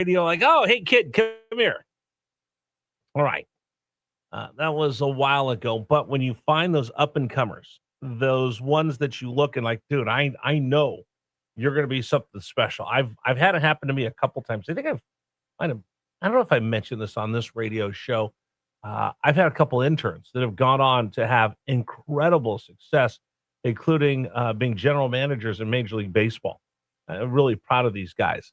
radio like, oh, hey, kid, come here. All right. That was a while ago. But when you find those up-and-comers, those ones that you look and like, dude, I know you're going to be something special. I've had it happen to me a couple times. I think I don't know if I mentioned this on this radio show. I've had a couple interns that have gone on to have incredible success, including being general managers in Major League Baseball. I'm really proud of these guys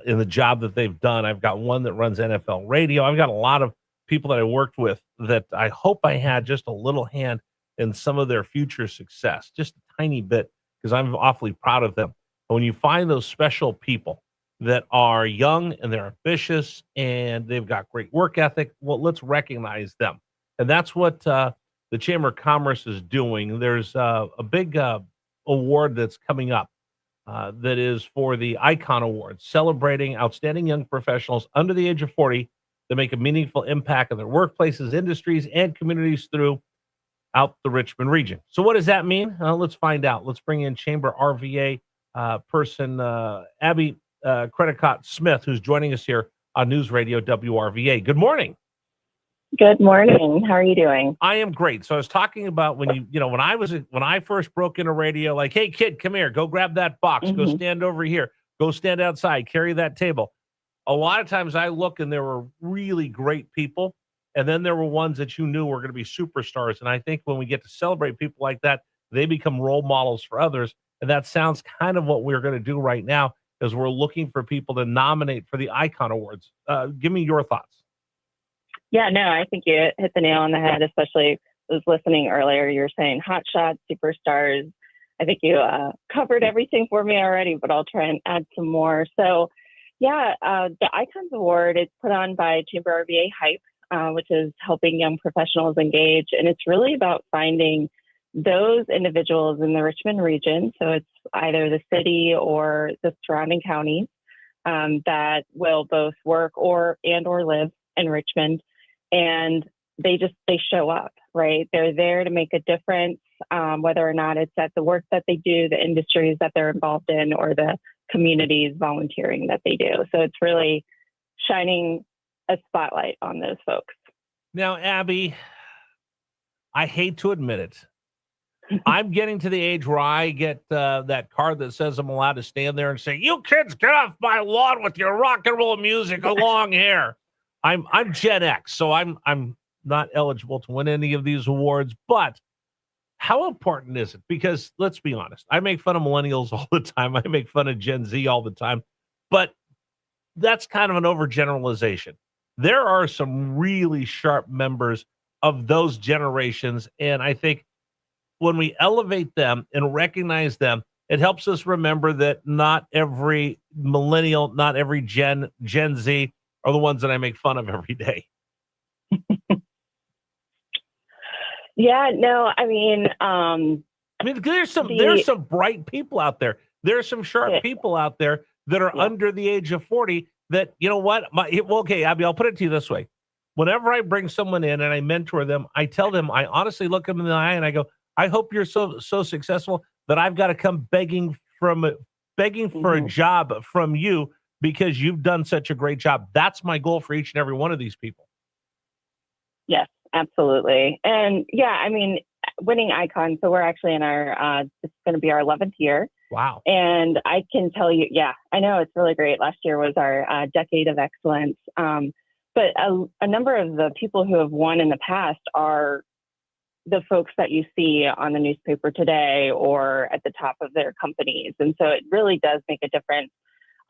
in the job that they've done. I've got one that runs NFL radio. I've got a lot of people that I worked with that I hope I had just a little hand in some of their future success, just a tiny bit, because I'm awfully proud of them. But when you find those special people that are young and they're ambitious and they've got great work ethic, well, let's recognize them. And that's what the Chamber of Commerce is doing. There's a big award that's coming up that is for the Icon Award, celebrating outstanding young professionals under the age of 40 that make a meaningful impact on their workplaces, industries, and communities throughout the Richmond region. So what does that mean? Let's find out. Let's bring in Chamber RVA person, Abby Credicott-Smith, who's joining us here on News Radio WRVA. Good morning. Good morning. How are you doing? I am great. So I was talking about when when I first broke into radio, like, hey kid, come here, go grab that box, go stand over here, go stand outside, carry that table. A lot of times I look and there were really great people, and then there were ones that you knew were going to be superstars. And I think when we get to celebrate people like that, they become role models for others. And that sounds kind of what we're going to do right now, is we're looking for people to nominate for the Icon Awards. Give me your thoughts. Yeah, no, I think you hit the nail on the head, especially I was listening earlier. You were saying hot shots, superstars. I think you covered everything for me already, but I'll try and add some more. So, yeah, the Icons Award is put on by Chamber RVA Hype, which is helping young professionals engage. And it's really about finding those individuals in the Richmond region. So it's either the city or the surrounding counties that will both work or live in Richmond. And they show up, right? They're there to make a difference, whether or not it's at the work that they do, the industries that they're involved in, or the communities volunteering that they do. So it's really shining a spotlight on those folks. Now, Abby, I hate to admit it, I'm getting to the age where I get that card that says I'm allowed to stand there and say, "You kids, get off my lawn with your rock and roll music and long hair." I'm Gen X, so I'm not eligible to win any of these awards. But how important is it? Because let's be honest, I make fun of millennials all the time. I make fun of Gen Z all the time. But that's kind of an overgeneralization. There are some really sharp members of those generations, and I think when we elevate them and recognize them, it helps us remember that not every millennial, not every Gen Z are the ones that I make fun of every day. Yeah, no, I mean, there's some bright people out there. There's some sharp people out there that are under the age of 40 that, you know what? Okay, Abby, I'll put it to you this way. Whenever I bring someone in and I mentor them, I tell them, I honestly look them in the eye and I go, I hope you're so successful that I've got to come begging for a job from you because you've done such a great job. That's my goal for each and every one of these people. Yes, absolutely. And yeah, I mean, winning Icon. So we're actually in it's going to be our 11th year. Wow. And I can tell you, yeah, I know it's really great. Last year was our decade of excellence. But a number of the people who have won in the past are the folks that you see on the newspaper today or at the top of their companies. And so it really does make a difference.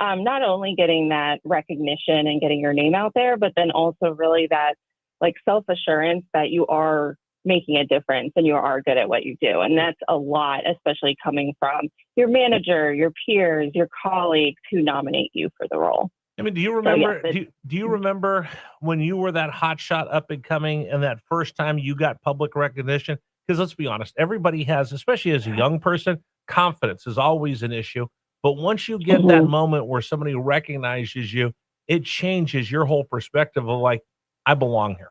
Not only getting that recognition and getting your name out there, but then also really that like self-assurance that you are making a difference and you are good at what you do. And that's a lot, especially coming from your manager, your peers, your colleagues who nominate you for the role. I mean, do you remember? So, do you remember when you were that hot shot up and coming, and that first time you got public recognition? Because let's be honest, everybody has, especially as a young person, confidence is always an issue. But once you get that moment where somebody recognizes you, it changes your whole perspective of like, I belong here.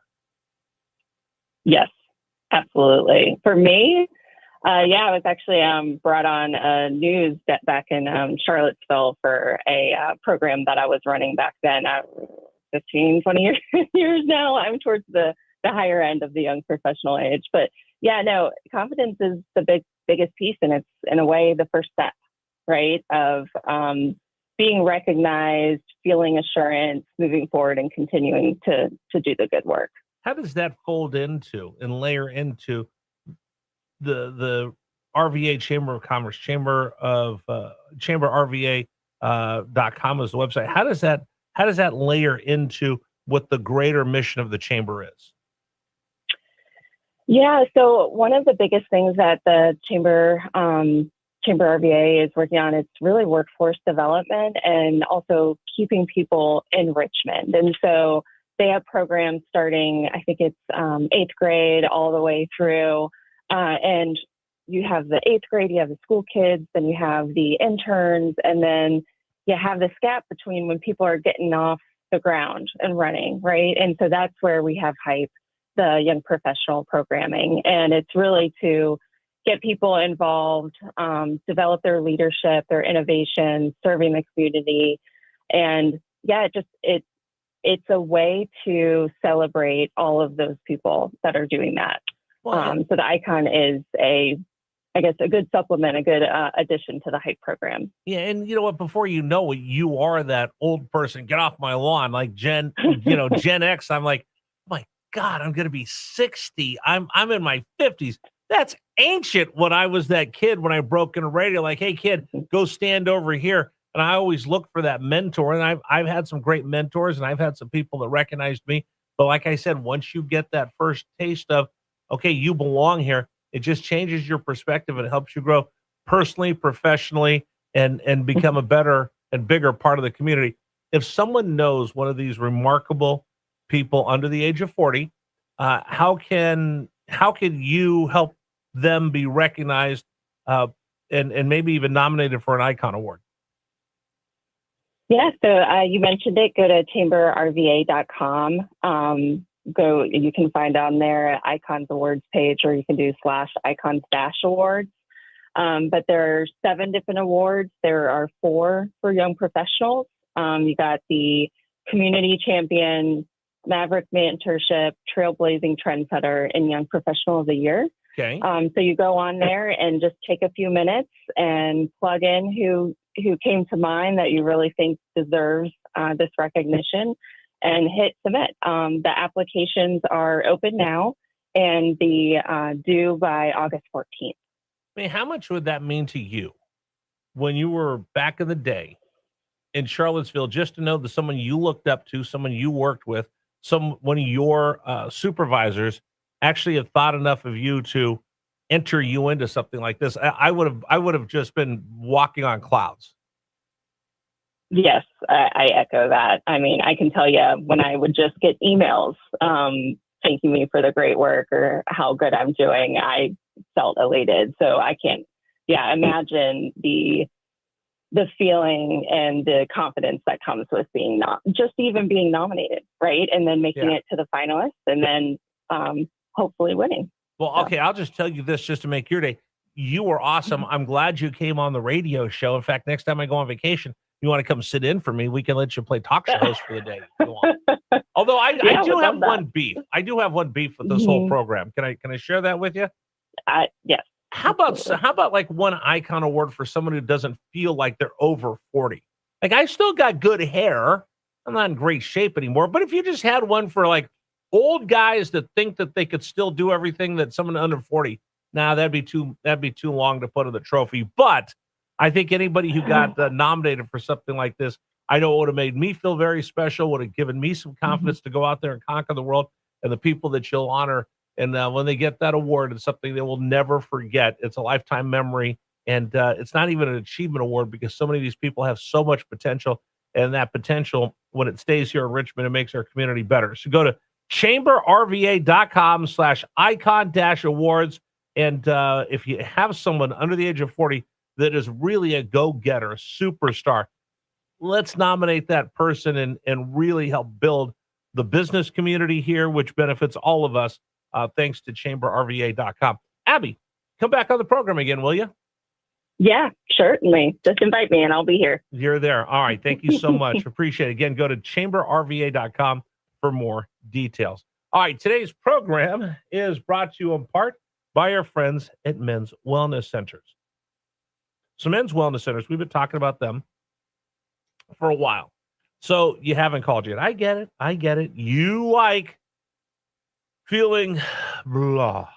Yes, absolutely. For me, Yeah, I was actually brought on news that back in Charlottesville for a program that I was running back then. 15, 20 years now. I'm towards the higher end of the young professional age. But yeah, no, confidence is the biggest piece. And it's in a way the first step, right? Of being recognized, feeling assurance, moving forward and continuing to do the good work. How does that fold into and layer into the RVA Chamber of Commerce, Chamber RVA .com is the website. How does that layer into what the greater mission of the chamber is? Yeah, so one of the biggest things that the Chamber RVA is working on is really workforce development and also keeping people in Richmond. And so they have programs starting, I think it's 8th grade all the way through. And you have the 8th grade, you have the school kids, then you have the interns, and then you have this gap between when people are getting off the ground and running, right? And so that's where we have HYPE, the young professional programming. And it's really to get people involved, develop their leadership, their innovation, serving the community. And yeah, it's a way to celebrate all of those people that are doing that. So the icon is a good supplement, a good addition to the HYPE program. Yeah, and you know what? Before you know it, you are that old person. Get off my lawn, like Gen X. I'm like, oh my God, I'm going to be 60. I'm in my 50s. That's ancient. When I was that kid, when I broke in a radio, like, hey kid, go stand over here. And I always look for that mentor. And I've had some great mentors, and I've had some people that recognized me. But like I said, once you get that first taste of, okay, you belong here, it just changes your perspective and it helps you grow personally, professionally, and become a better and bigger part of the community. If someone knows one of these remarkable people under the age of 40, how can you help them be recognized and maybe even nominated for an Icon Award? Yeah, so you mentioned it. Go to chamberrva.com. You can find on there Icons Awards page, or you can do /Icons-Awards. But there are 7 different awards. There are 4 for young professionals. You got the Community Champion, Maverick Mentorship, Trailblazing Trendsetter, and Young Professional of the Year. Okay. So you go on there and just take a few minutes and plug in who came to mind that you really think deserves this recognition, and hit submit. The applications are open now and due by August 14th. I mean, how much would that mean to you when you were back in the day in Charlottesville, just to know that someone you looked up to, someone you worked with, one of your supervisors actually have thought enough of you to enter you into something like this? I would have just been walking on clouds. Yes, I echo that. I mean, I can tell you when I would just get emails thanking me for the great work or how good I'm doing, I felt elated. So I can't, imagine the feeling and the confidence that comes with being just even being nominated, right? And then making it to the finalists, and then hopefully winning. Well, okay, I'll just tell you this just to make your day. You were awesome. I'm glad you came on the radio show. In fact, next time I go on vacation, you want to come sit in for me, we can let you play talk show host for the day. Go on. Although I do have one beef. I do have one beef with this whole program. Can I share that with you? Yes. How about like one Icon Award for someone who doesn't feel like they're over 40? Like, I still got good hair. I'm not in great shape anymore. But if you just had one for like old guys that think that they could still do everything that someone under 40, that'd be too long to put in the trophy. But I think anybody who got nominated for something like this, I know it would have made me feel very special, would have given me some confidence to go out there and conquer the world, and the people that you'll honor. And when they get that award, it's something they will never forget. It's a lifetime memory. And it's not even an achievement award, because so many of these people have so much potential. And that potential, when it stays here in Richmond, it makes our community better. So go to chamberrva.com /Icon-Awards. And if you have someone under the age of 40 that is really a go-getter, a superstar, let's nominate that person and really help build the business community here, which benefits all of us, thanks to chamberrva.com. Abby, come back on the program again, will you? Yeah, certainly. Just invite me and I'll be here. You're there. All right. Thank you so much. Appreciate it. Again, go to chamberrva.com for more details. All right. Today's program is brought to you in part by our friends at Men's Wellness Centers. So Men's Wellness Centers, we've been talking about them for a while. So you haven't called yet. I get it. I get it. You like feeling blah.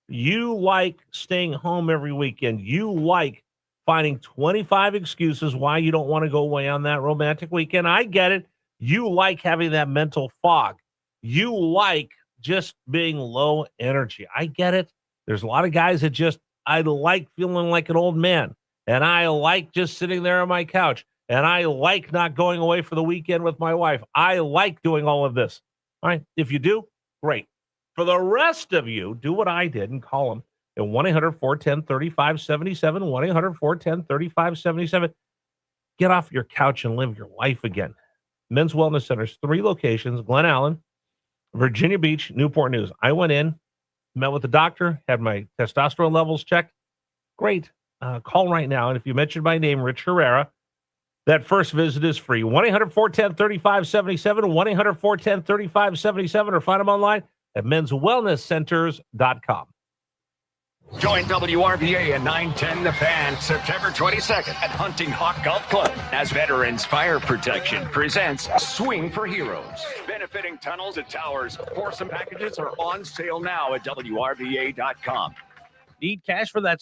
You like staying home every weekend. You like finding 25 excuses why you don't want to go away on that romantic weekend. I get it. You like having that mental fog. You like just being low energy. I get it. There's a lot of guys that just, I like feeling like an old man. And I like just sitting there on my couch. And I like not going away for the weekend with my wife. I like doing all of this. All right. If you do, great. For the rest of you, do what I did and call them at 1-800-410-3577, 1-800-410-3577. Get off your couch and live your life again. Men's Wellness Centers, 3 locations, Glen Allen, Virginia Beach, Newport News. I went in, met with the doctor, had my testosterone levels checked. Great. Call right now. And if you mention my name, Rich Herrera, that first visit is free. 1-800-410-3577, 1-800-410-3577, or find them online at menswellnesscenters.com. Join WRVA and 910 The Fan September 22nd at Hunting Hawk Golf Club as Veterans Fire Protection presents Swing for Heroes. Benefiting tunnels and towers. Foursome packages are on sale now at WRVA.com. Need cash for that